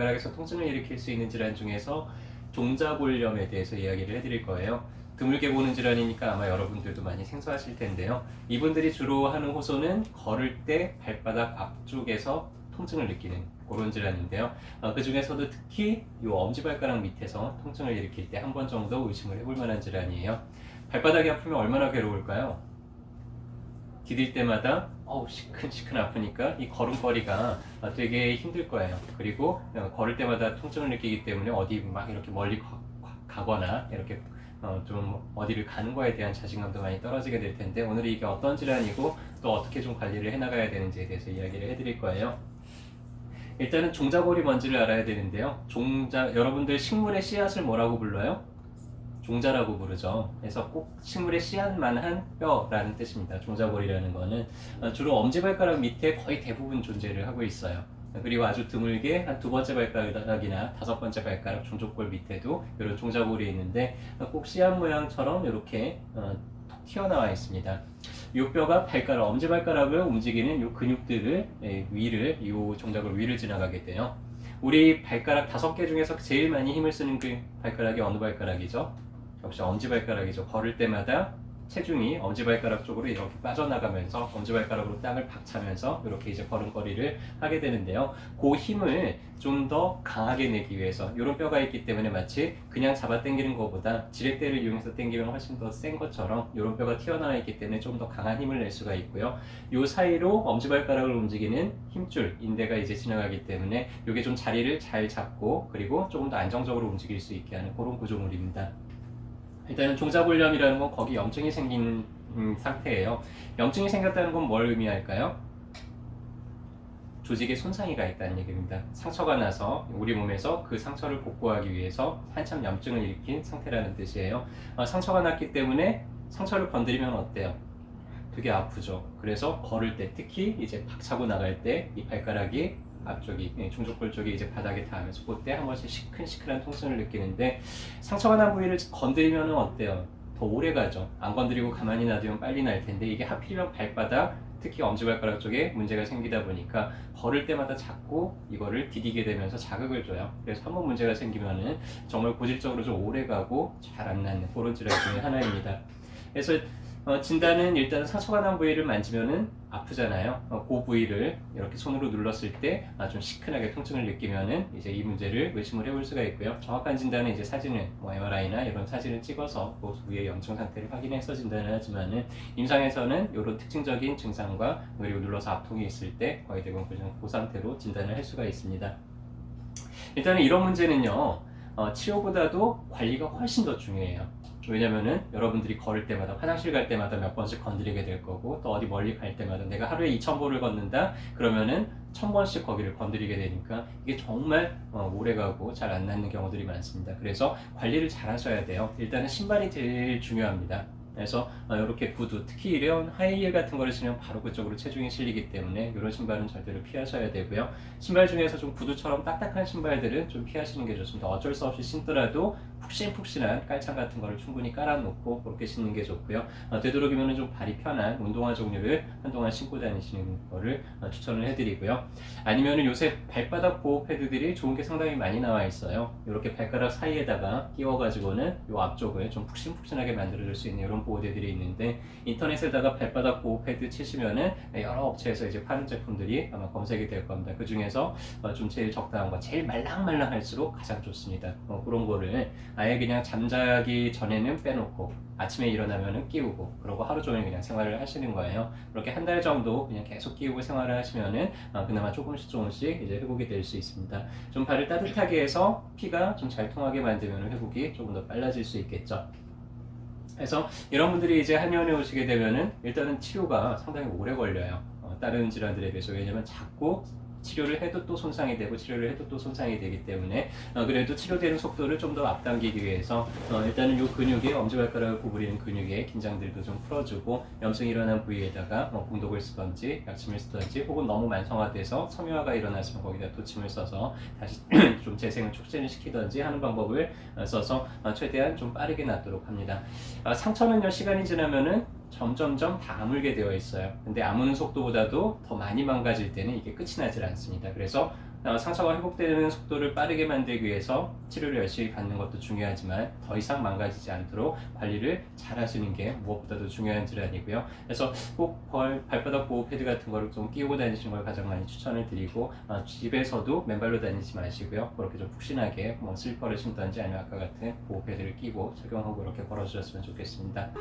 발가락에서 통증을 일으킬 수 있는 질환 중에서 종자골염에 대해서 이야기를 해드릴 거예요. 드물게 보는 질환이니까 아마 여러분들도 많이 생소하실 텐데요. 이분들이 주로 하는 호소는 걸을 때 발바닥 앞쪽에서 통증을 느끼는 그런 질환인데요. 그 중에서도 특히 이 엄지발가락 밑에서 통증을 일으킬 때 한 번 정도 의심을 해볼 만한 질환이에요. 발바닥이 아프면 얼마나 괴로울까요? 디딜 때마다 시큰시큰 아프니까 이 걸음걸이가 되게 힘들 거예요. 그리고 걸을 때마다 통증을 느끼기 때문에 어디 막 이렇게 멀리 가거나 이렇게 좀 어디를 가는 거에 대한 자신감도 많이 떨어지게 될 텐데, 오늘 이게 어떤 질환이고 또 어떻게 좀 관리를 해나가야 되는지에 대해서 이야기를 해드릴 거예요. 일단은 종자골이 뭔지를 알아야 되는데요. 여러분들 식물의 씨앗을 뭐라고 불러요? 종자라고 부르죠. 그래서 꼭 식물의 씨앗만 한 뼈라는 뜻입니다. 종자골이라는 거는 주로 엄지발가락 밑에 거의 대부분 존재를 하고 있어요. 그리고 아주 드물게 한 두 번째 발가락이나 다섯 번째 발가락 종족골 밑에도 이런 종자골이 있는데 꼭 씨앗 모양처럼 이렇게 톡 튀어나와 있습니다. 이 뼈가 엄지발가락을 움직이는 이 근육들을 위를, 이 종자골 위를 지나가게 돼요. 우리 발가락 5개 중에서 제일 많이 힘을 쓰는 그 발가락이 어느 발가락이죠? 역시 엄지발가락이죠. 걸을 때마다 체중이 엄지발가락 쪽으로 이렇게 빠져나가면서 엄지발가락으로 땅을 박차면서 이렇게 이제 걸음걸이를 하게 되는데요. 그 힘을 좀 더 강하게 내기 위해서 이런 뼈가 있기 때문에 마치 그냥 잡아 당기는 것보다 지렛대를 이용해서 당기면 훨씬 더 센 것처럼 이런 뼈가 튀어나와 있기 때문에 좀 더 강한 힘을 낼 수가 있고요. 이 사이로 엄지발가락을 움직이는 힘줄, 인대가 이제 지나가기 때문에 이게 좀 자리를 잘 잡고 그리고 조금 더 안정적으로 움직일 수 있게 하는 그런 구조물입니다. 일단은 종자골염이라는 건 거기 염증이 생긴 상태예요. 염증이 생겼다는 건 뭘 의미할까요? 조직에 손상이 가 있다는 얘기입니다. 상처가 나서 우리 몸에서 그 상처를 복구하기 위해서 한참 염증을 일으킨 상태라는 뜻이에요. 상처가 났기 때문에 상처를 건드리면 어때요? 되게 아프죠. 그래서 걸을 때, 특히 이제 박차고 나갈 때 이 발가락이 앞쪽이, 중족골 쪽이 이제 바닥에 닿으면서 그때 한 번씩 시큰시큰한 통증을 느끼는데, 상처가 난 부위를 건드리면 어때요? 더 오래 가죠. 안 건드리고 가만히 놔두면 빨리 날 텐데, 이게 하필이면 발바닥, 특히 엄지발가락 쪽에 문제가 생기다 보니까 걸을 때마다 자꾸 이거를 디디게 되면서 자극을 줘요. 그래서 한번 문제가 생기면은 정말 고질적으로 좀 오래 가고 잘 안 낫는 그런 질환 중에 하나입니다. 그래서 진단은 일단 상처가 난 부위를 만지면은 아프잖아요. 그 부위를 이렇게 손으로 눌렀을 때 좀 시큰하게 통증을 느끼면은 이제 이 문제를 의심을 해볼 수가 있고요. 정확한 진단은 이제 사진을, MRI나 이런 사진을 찍어서 그 부위의 염증 상태를 확인해서 진단을 하지만은, 임상에서는 이런 특징적인 증상과 그리고 눌러서 아픔이 있을 때 거의 대부분 그 상태로 진단을 할 수가 있습니다. 일단은 이런 문제는요, 치료보다도 관리가 훨씬 더 중요해요. 왜냐면은 여러분들이 걸을 때마다, 화장실 갈 때마다 몇 번씩 건드리게 될 거고, 또 어디 멀리 갈 때마다 내가 하루에 2,000보를 걷는다 그러면은 1,000번씩 거기를 건드리게 되니까 이게 정말 오래 가고 잘 안 낫는 경우들이 많습니다. 그래서 관리를 잘 하셔야 돼요. 일단은 신발이 제일 중요합니다. 그래서 이렇게 구두, 특히 이런 하이힐 같은 거를 신으면 바로 그쪽으로 체중이 실리기 때문에 이런 신발은 절대로 피하셔야 되고요. 신발 중에서 좀 구두처럼 딱딱한 신발들은 좀 피하시는 게 좋습니다. 어쩔 수 없이 신더라도 푹신푹신한 깔창 같은 거를 충분히 깔아놓고 그렇게 신는 게 좋고요. 되도록이면 좀 발이 편한 운동화 종류를 한동안 신고 다니시는 거를 추천을 해드리고요. 아니면 요새 발바닥 보호 패드들이 좋은 게 상당히 많이 나와 있어요. 이렇게 발가락 사이에다가 끼워가지고는 이 앞쪽을 좀 푹신푹신하게 만들어줄 수 있는 이런 보호대들이 있는데, 인터넷에다가 발바닥 보호 패드 치시면은 여러 업체에서 이제 파는 제품들이 아마 검색이 될 겁니다. 그 중에서 좀 제일 적당한 거, 제일 말랑말랑할수록 가장 좋습니다. 그런 거를 아예 그냥 잠자기 전에는 빼놓고 아침에 일어나면은 끼우고, 그러고 하루 종일 그냥 생활을 하시는 거예요. 그렇게 한 달 정도 그냥 계속 끼우고 생활을 하시면은 그나마 조금씩 이제 회복이 될 수 있습니다. 좀 발을 따뜻하게 해서 피가 좀 잘 통하게 만들면 회복이 조금 더 빨라질 수 있겠죠. 그래서 이런 분들이 이제 한의원에 오시게 되면은 일단은 치료가 상당히 오래 걸려요. 다른 질환들에 비해서. 왜냐면 자꾸 치료를 해도 또 손상이 되고 치료를 해도 또 손상이 되기 때문에 그래도 치료되는 속도를 좀 더 앞당기기 위해서 일단은 이 근육에, 엄지발가락을 구부리는 근육의 긴장들도 좀 풀어주고, 염증이 일어난 부위에다가 공독을 쓰던지 약침을 쓰던지, 혹은 너무 만성화돼서 섬유화가 일어났으면 거기다 도침을 써서 다시 좀 재생을 촉진을 시키던지 하는 방법을 써서 최대한 좀 빠르게 낫도록 합니다. 상처는요, 시간이 지나면은 점점점 다 아물게 되어 있어요. 근데 아무는 속도보다도 더 많이 망가질 때는 이게 끝이 나질 않습니다. 그래서 상처가 회복되는 속도를 빠르게 만들기 위해서 치료를 열심히 받는 것도 중요하지만 더 이상 망가지지 않도록 관리를 잘 하시는 게 무엇보다도 중요한 질환이고요. 그래서 꼭 발바닥 보호 패드 같은 거를 좀 끼고 다니시는 걸 가장 많이 추천을 드리고, 집에서도 맨발로 다니지 마시고요. 그렇게 좀 푹신하게 뭐 슬리퍼를 신던지 아니면 아까 같은 보호 패드를 끼고 착용하고 이렇게 걸어주셨으면 좋겠습니다.